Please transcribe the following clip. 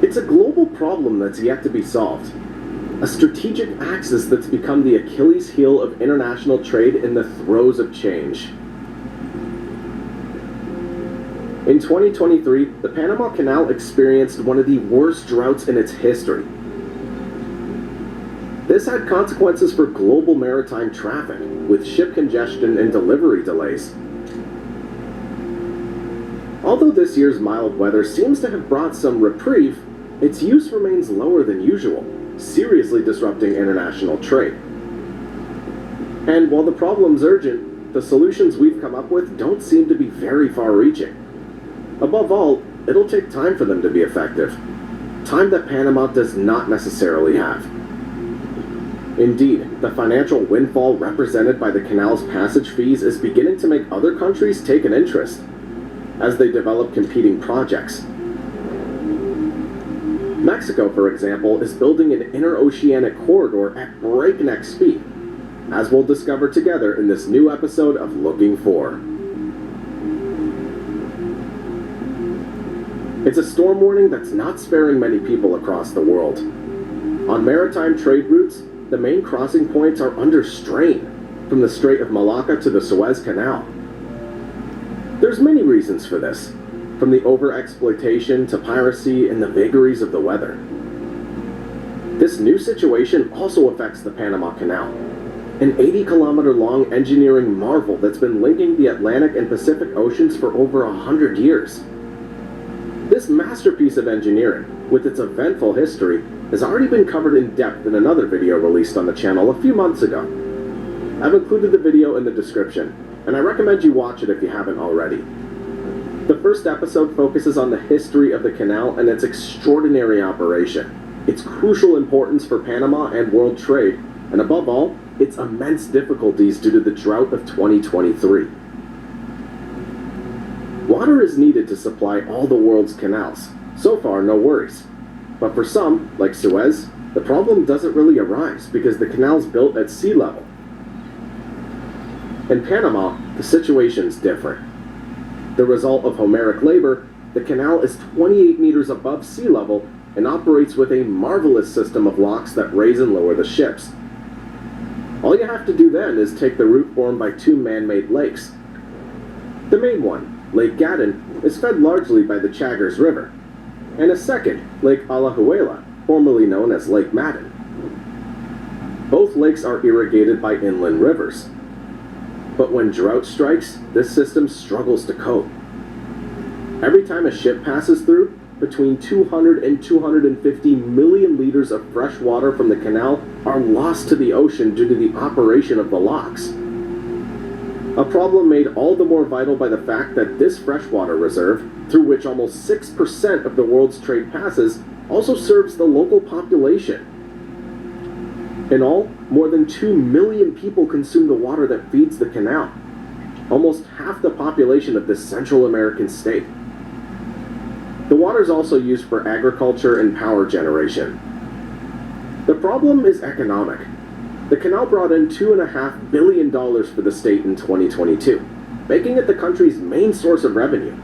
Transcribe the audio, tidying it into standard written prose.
It's a global problem that's yet to be solved. A strategic axis that's become the Achilles heel of international trade in the throes of change. In 2023, the Panama Canal experienced one of the worst droughts in its history. This had consequences for global maritime traffic, with ship congestion and delivery delays. Although this year's mild weather seems to have brought some reprieve, its use remains lower than usual, seriously disrupting international trade. And while the problem's urgent, the solutions we've come up with don't seem to be very far-reaching. Above all, it'll take time for them to be effective. Time that Panama does not necessarily have. Indeed, the financial windfall represented by the canal's passage fees is beginning to make other countries take an interest, as they develop competing projects. Mexico, for example, is building an interoceanic corridor at breakneck speed, as we'll discover together in this new episode of Looking For. It's a storm warning that's not sparing many people across the world. On maritime trade routes, the main crossing points are under strain, from the Strait of Malacca to the Suez Canal. There's many reasons for this, from the overexploitation to piracy and the vagaries of the weather. This new situation also affects the Panama Canal, an 80-kilometer-long engineering marvel that's been linking the Atlantic and Pacific Oceans for over 100 years. This masterpiece of engineering, with its eventful history, has already been covered in depth in another video released on the channel a few months ago. I've included the video in the description, and I recommend you watch it if you haven't already. The first episode focuses on the history of the canal and its extraordinary operation, its crucial importance for Panama and world trade, and above all, its immense difficulties due to the drought of 2023. Water is needed to supply all the world's canals. So far, no worries. But for some, like Suez, the problem doesn't really arise because the canal's built at sea level. In Panama, the situation's different. The result of Homeric labor, the canal is 28 meters above sea level and operates with a marvelous system of locks that raise and lower the ships. All you have to do then is take the route formed by two man-made lakes. The main one, Lake Gadden, is fed largely by the Chagres River, and a second, Lake Alajuela, formerly known as Lake Madden. Both lakes are irrigated by inland rivers. But when drought strikes, this system struggles to cope. Every time a ship passes through, between 200 and 250 million liters of fresh water from the canal are lost to the ocean due to the operation of the locks. A problem made all the more vital by the fact that this freshwater reserve, through which almost 6% of the world's trade passes, also serves the local population. In all, more than 2 million people consume the water that feeds the canal, almost half the population of this Central American state. The water is also used for agriculture and power generation. The problem is economic. The canal brought in $2.5 billion for the state in 2022, making it the country's main source of revenue.